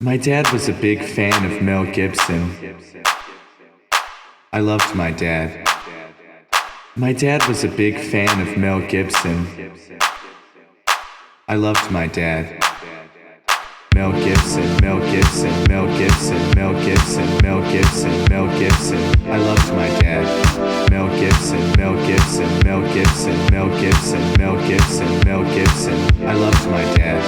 My dad was a big fan of Mel Gibson. I loved my dad. My dad was a big fan of Mel Gibson. I loved my dad. Mel Gibson, Mel Gibson, Mel Gibson, Mel Gibson, Mel Gibson, Mel Gibson. I loved my dad. Mel Gibson, Mel Gibson, Mel Gibson, Mel Gibson, Mel Gibson, Mel Gibson. I loved my dad.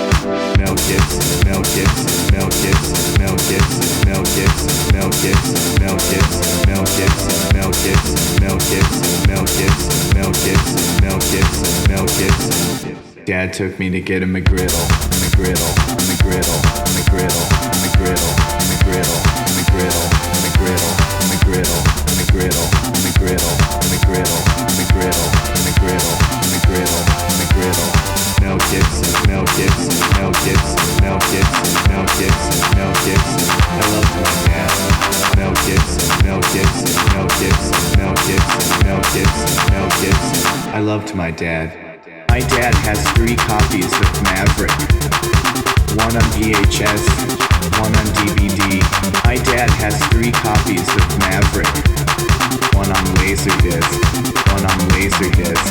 Mel Gibson, Mel Gibson, Mel Gibson, Mel Gibson, Mel Gibson, Mel Gibson, Mel Gibson, Mel Gibson, Mel Gibson, Mel Gibson, Mel Gibson, Mel Gibson, Mel Gibson, Mel Gibson. Dad took me to get a McGriddle, a McGriddle, a McGriddle, a McGriddle, a McGriddle, a McGriddle, a McGriddle, a McGriddle, a McGriddle, a McGriddle, a McGriddle, a McGriddle, a McGriddle, a McGriddle, a McGriddle, a McGriddle. Mel Gibson, Mel Gibson, Mel Gibson, Mel Gibson, Mel Gibson, Mel Gibson. I love my dad. Mel Gibson, Mel Gibson, Mel Gibson, Mel Gibson, Mel Gibson, Mel Gibson. I loved my dad. My dad has 3 copies of Maverick. One on VHS, one on DVD. My dad has 3 copies of Maverick. One on Laserdisc, one on Laserdisc.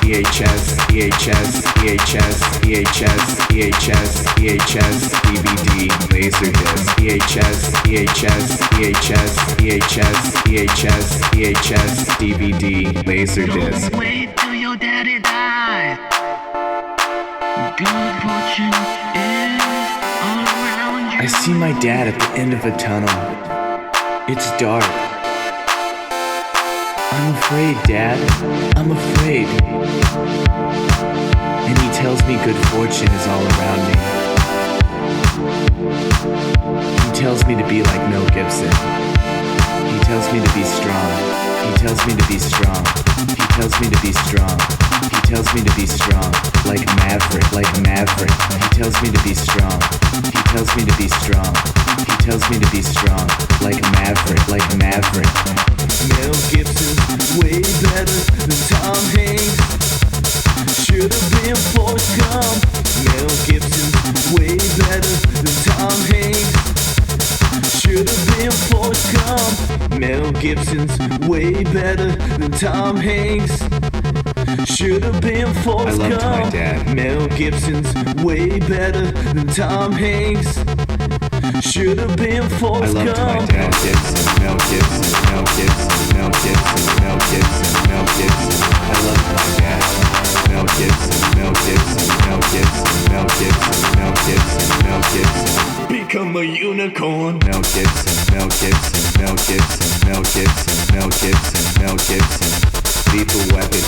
VHS, VHS, VHS, VHS, VHS, VHS, DVD, Laserdisc. VHS, VHS, VHS, VHS, VHS, VHS, DVD, Laserdisc. Don't wait till your daddy die. Good fortune is all around you. I see my dad at the end of a tunnel. It's dark. I'm afraid, Dad. I'm afraid. And he tells me good fortune is all around me. He tells me to be like Mel Gibson. He tells me to be strong. He tells me to be strong. He tells me to be strong. He tells me to be strong. Like Maverick, like Maverick. He tells me to be strong. He tells me to be strong. He tells me to be strong. Like Maverick, like Maverick. Mel Gibson, way better than Tom Hanks. Should've been Forrest Gump. Mel Gibson, way better than Tom Hanks. Should've been Forrest Gump. Mel Gibson's way better than Tom Hanks. Should've been Forrest Gump. I loved my dad. Mel Gibson's way better than Tom Hanks. Should've been Forrest Gump. I loved my dad. Gibson, Mel Gibson, Mel Gibson, Mel Gibson, Mel Gibson, Mel Gibson. I loved my dad. Mel Gibson, Mel Gibson, Mel Gibson, Mel Gibson, Mel Gibson, Mel Gibson. Become a unicorn. Mel Gibson, Mel Gibson, Mel Gibson, Mel Gibson, Mel Gibson, Mel Gibson. Lethal Weapon.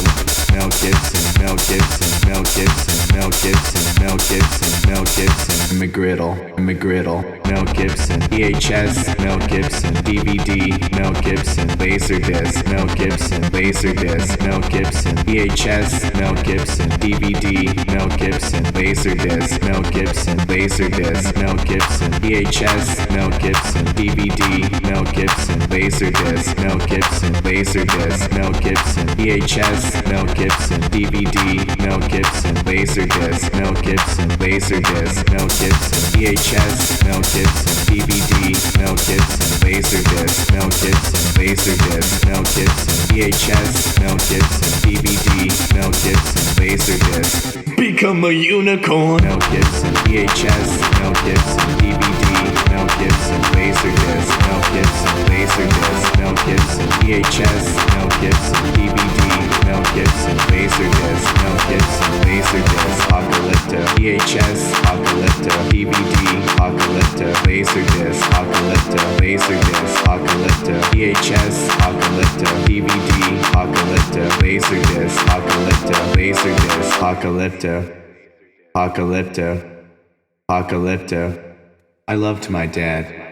Mel Gibson, Mel Gibson, Mel Gibson, Mel Gibson, Mel Gibson, Mel Gibson. McGriddle, McGriddle. Mel Gibson. VHS. Mel Gibson. DVD. Mel Gibson. Laserdisc. Mel Gibson. Laserdisc. Mel Gibson. VHS. Mel Gibson. DVD. Mel Gibson. Laserdisc. Mel Gibson. Laserdisc. Mel Gibson. VHS. Mel Gibson. DVD. Mel Gibson. Laserdisc. Mel Gibson. Laserdisc. Mel Gibson. VHS. Mel Gibson. DVD. Mel Gibson. Laserdisc. Mel Gibson. Laserdisc. Mel Gibson. VHS. Mel Gibson. DVD. Mel Gibson. Laserdisc. Mel Gibson. Laserdisc. Mel Gibson. VHS. Mel Gibson. DVD. Mel Gibson. Laserdisc. Become a unicorn. Mel Gibson. VHS. Mel Gibson. DVD. Mel Gibson. Laserdisc. Mel Gibson. Laserdisc. Mel Gibson. VHS. Mel Gibson. DVD. Mel Gibson. Laserdisc. Mel Gibson. Laserdisc. Apocalypto. VHS. Apocalypto. DVD. Apocalypto. Laserdisc. Apocalypto. Laserdisc. Apocalypto. VHS. Apocalypto. DVD. Apocalypto. Laserdisc. Apocalypto. Laserdisc. Apocalypto. Apocalypto. Apocalypto. I loved my dad.